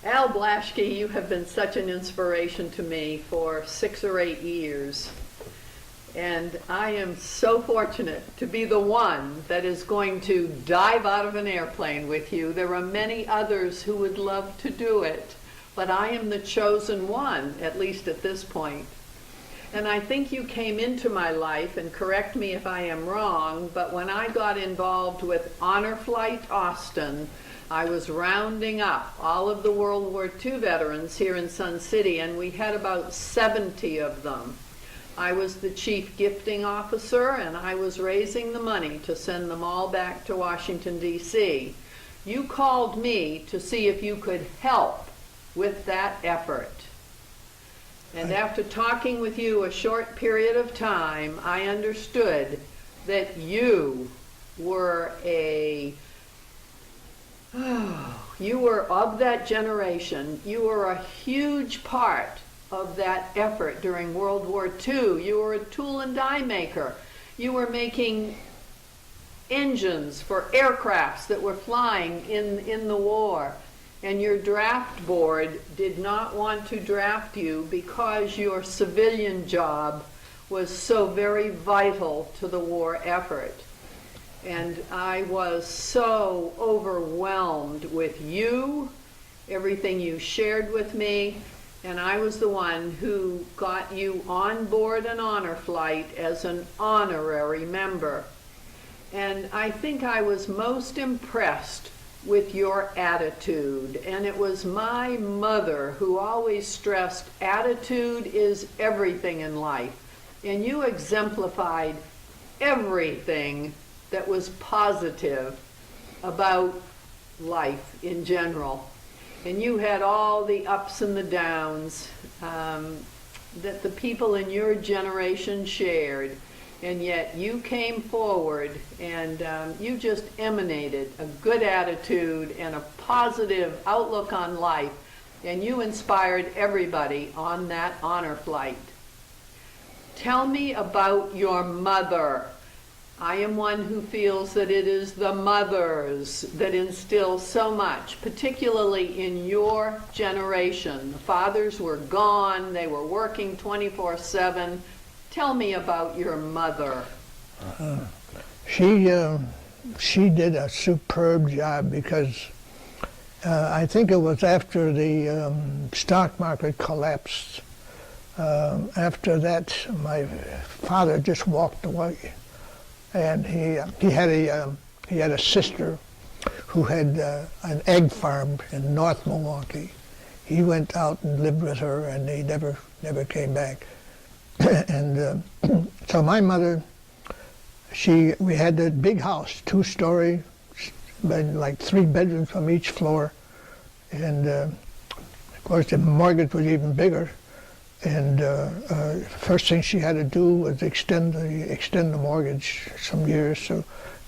Al Blaschke, you have been such an inspiration to me for 6 or 8 years. And I am so fortunate to be the one that is going to dive out of an airplane with you. There are many others who would love to do it, but I am the chosen one, at least at this point. And I think you came into my life, and correct me if I am wrong, but when I got involved with Honor Flight Austin, I was rounding up all of the World War II veterans here in Sun City, and we had about 70 of them. I was the chief gifting officer, and I was raising the money to send them all back to Washington, D.C. You called me to see if you could help with that effort. And after talking with you a short period of time, I understood that you were you were of that generation. You were a huge part of that effort during World War II. You were a tool and die maker. You were making engines for aircrafts that were flying in the war. And your draft board did not want to draft you because your civilian job was so very vital to the war effort. And I was so overwhelmed with you, everything you shared with me, and I was the one who got you on board an honor flight as an honorary member. And I think I was most impressed with your attitude. And it was my mother who always stressed attitude is everything in life. And you exemplified everything that was positive about life in general. And you had all the ups and the downs that the people in your generation shared. And yet you came forward and you just emanated a good attitude and a positive outlook on life. And you inspired everybody on that honor flight. Tell me about your mother. I am one who feels that it is the mothers that instill so much, particularly in your generation. The fathers were gone, they were working 24/7. Tell me about your mother. She did a superb job because I think it was after the stock market collapsed. After that, my father just walked away. And he had a sister who had an egg farm in North Milwaukee. He went out and lived with her, and he never came back. And so my mother, we had a big house, 2-story, like 3 bedrooms from each floor, and of course the mortgage was even bigger. And first thing she had to do was extend the mortgage some years so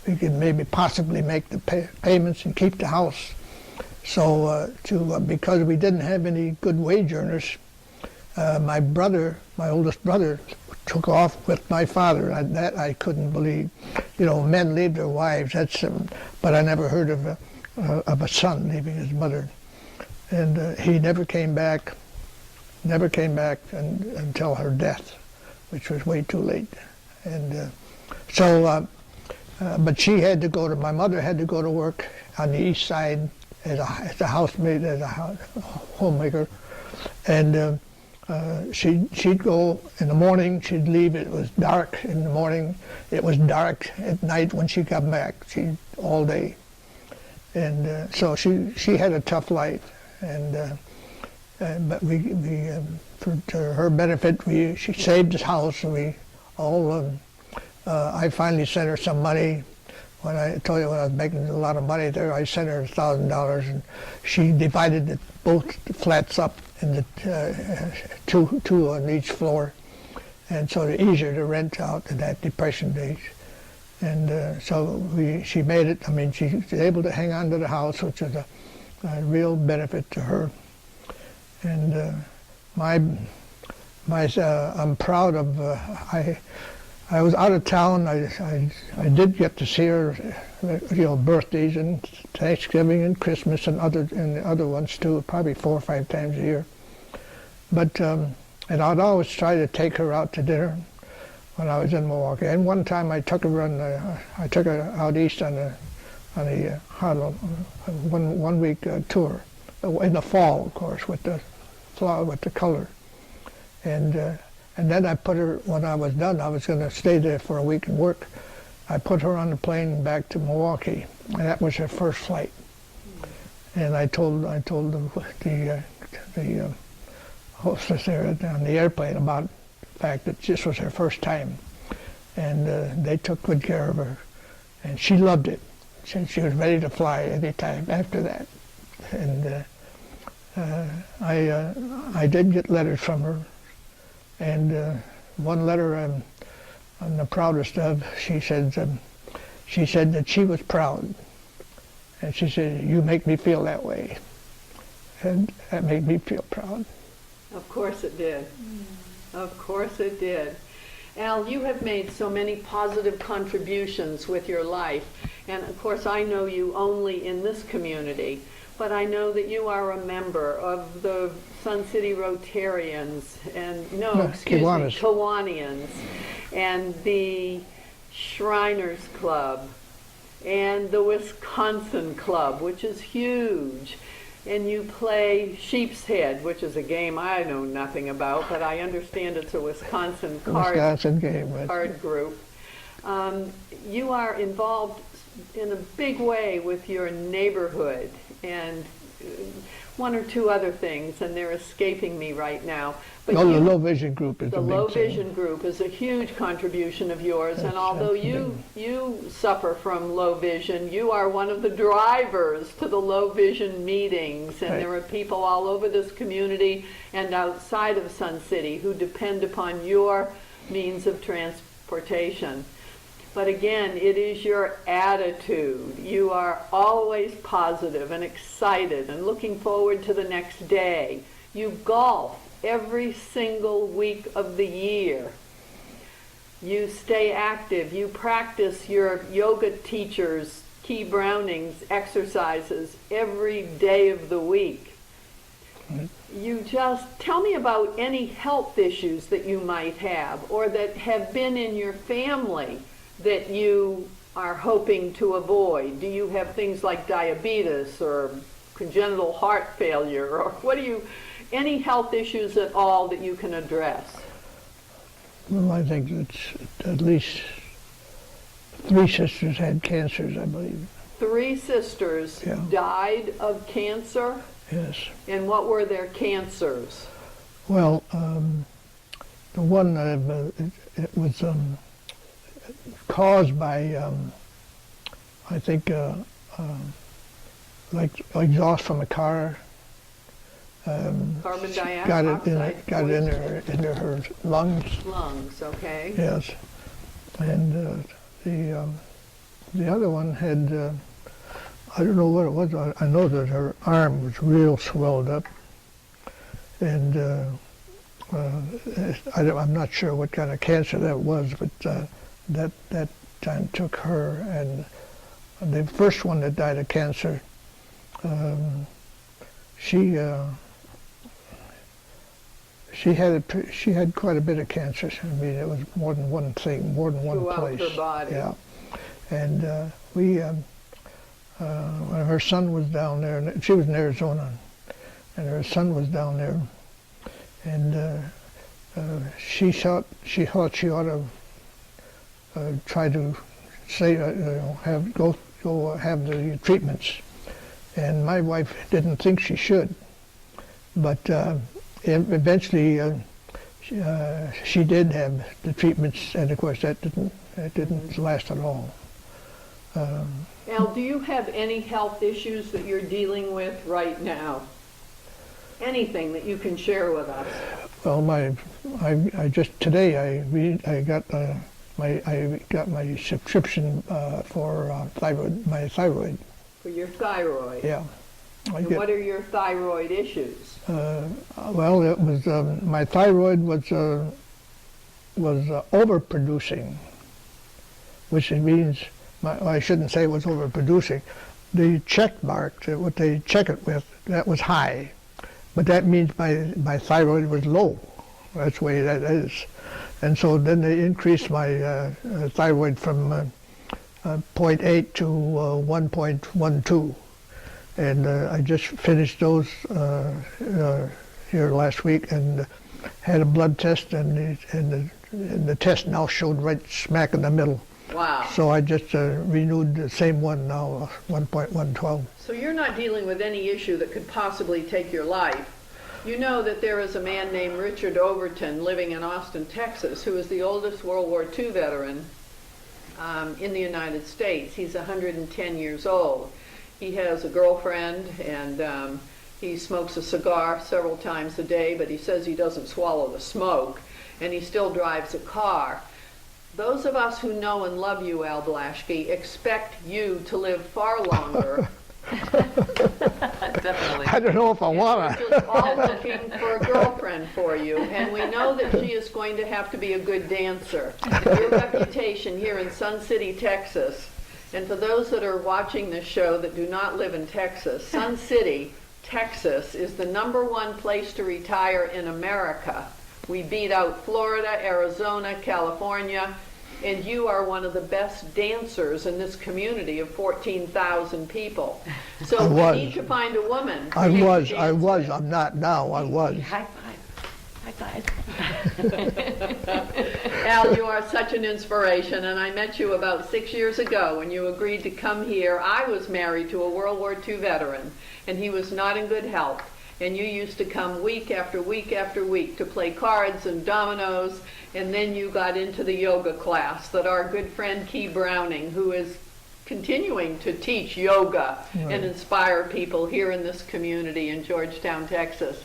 we could maybe possibly make the payments and keep the house. So because we didn't have any good wage earners, my oldest brother, took off with my father. That I couldn't believe. You know, men leave their wives. But I never heard of a son leaving his mother. And he never came back. Never came back until her death, which was way too late. And but she had to go my mother had to go to work on the east side as a housemaid, as a homemaker. And she'd go in the morning, she'd leave, it was dark in the morning, it was dark at night when she got back, all day. And so she had a tough life. And but to her benefit, she saved the house, and I finally sent her some money. When I told you when I was making a lot of money there, I sent her $1,000, and she divided both flats up into two on each floor, and so it's easier to rent out in that Depression days. And so she made it. I mean, she was able to hang on to the house, which was a real benefit to her. And I'm proud of. I was out of town. I did get to see her, birthdays and Thanksgiving and Christmas and the other ones too, probably 4 or 5 times a year. But and I'd always try to take her out to dinner when I was in Milwaukee. And one time I took her out east on a one week tour in the fall, of course, with the flower, with the color. And then I put her, when I was done, I was going to stay there for a week and work. I put her on the plane back to Milwaukee, and that was her first flight. And I told the hostess there on the airplane about the fact that this was her first time. And they took good care of her, and she loved it. She was ready to fly any time after that. And I did get letters from her. And one letter I'm the proudest of. She said that she was proud, and she said, "You make me feel that way," and that made me feel proud. Of course it did. Of course it did. Al, you have made so many positive contributions with your life, and of course I know you only in this community. But I know that you are a member of the Sun City Rotarians and Kiwanians and the Shriners Club and the Wisconsin Club, which is huge. And you play Sheep's Head, which is a game I know nothing about, but I understand it's a Wisconsin card group. You are involved in a big way with your neighborhood and one or two other things, and they're escaping me right now. But the Low Vision Group is the Low Vision Group is a huge contribution of yours, and although you suffer from low vision, you are one of the drivers to the low vision meetings, and there are people all over this community and outside of Sun City who depend upon your means of transportation. But again, it is your attitude. You are always positive and excited and looking forward to the next day. You golf every single week of the year. You stay active. You practice your yoga teacher's Key Browning's exercises every day of the week. You just tell me about any health issues that you might have or that have been in your family that you are hoping to avoid. Do you have things like diabetes or congenital heart failure, or any health issues at all that you can address? Well, I think it's at least 3 sisters had cancers, I believe. 3 sisters died of cancer? Yes. And what were their cancers? Well, the one, it was caused by, I think, like exhaust from a car. Carbon dioxide. Got it into her lungs. Lungs, okay. Yes, and the other one had, I don't know what it was. I know that her arm was real swelled up, and I'm not sure what kind of cancer that was, but that time took her. And the first one that died of cancer, she had quite a bit of cancer. I mean, it was more than one thing, more than one place. Throughout her body. Yeah, and when her son was down there, and she was in Arizona, and her son was down there, and she thought she ought to try to say, go have the treatments, and my wife didn't think she should, but eventually she did have the treatments, and of course that didn't last at all. Al, do you have any health issues that you're dealing with right now? Anything that you can share with us? Well, I just today I got my subscription for my thyroid. For your thyroid? Yeah. What are your thyroid issues? Well, it was my thyroid was overproducing, which means, well, I shouldn't say it was overproducing. The check mark, what they check it with, that was high. But that means my thyroid was low. That's the way that is. And so then they increased my thyroid from 0.8 to 1.12. And I just finished those here last week and had a blood test, and the test now showed right smack in the middle. Wow. So I just renewed the same one now, 1.112. So you're not dealing with any issue that could possibly take your life. You know that there is a man named Richard Overton living in Austin, Texas, who is the oldest World War II veteran in the United States. He's 110 years old. He has a girlfriend, and he smokes a cigar several times a day, but he says he doesn't swallow the smoke, and he still drives a car. Those of us who know and love you, Al Blaschke, expect you to live far longer. Definitely. I don't know if I want We're just all looking for a girlfriend for you, and we know that she is going to have to be a good dancer. Your reputation here in Sun City, Texas, and for those that are watching this show that do not live in Texas, Sun City, Texas is the #1 place to retire in America. We beat out Florida, Arizona, California, and you are one of the best dancers in this community of 14,000 people. So we need to find a woman. I was, I'm not now, I was. High five. High five. Al, you are such an inspiration, and I met you about 6 years ago when you agreed to come here. I was married to a World War II veteran, and he was not in good health. And you used to come week after week after week to play cards and dominoes, and then you got into the yoga class that our good friend Key Browning, who is continuing to teach yoga and inspire people here in this community in Georgetown, Texas.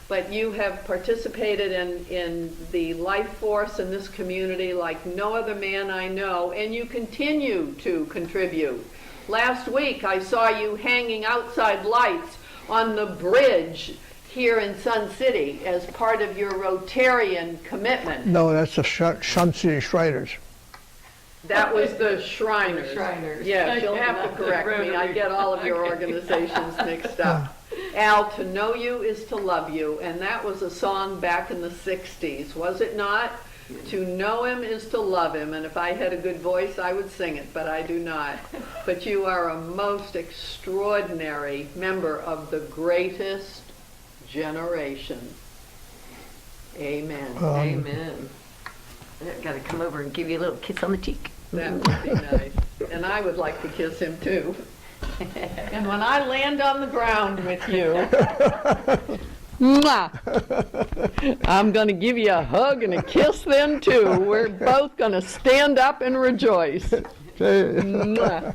But you have participated in the life force in this community like no other man I know, and you continue to contribute. Last week I saw you hanging outside lights on the bridge here in Sun City as part of your Rotarian commitment. No, that's the Sun City Shriners. That was the Shriners. Shriners. Yes, you'll have to correct me. I get all of your organizations mixed up. Al, to know you is to love you, and that was a song back in the 60s, was it not? To know him is to love him, and if I had a good voice, I would sing it, but I do not. But you are a most extraordinary member of the greatest generation. Amen. Amen. I've got to come over and give you a little kiss on the cheek. That would be nice. And I would like to kiss him too. And when I land on the ground with you, mwah, I'm going to give you a hug and a kiss then too. We're both going to stand up and rejoice. Mwah.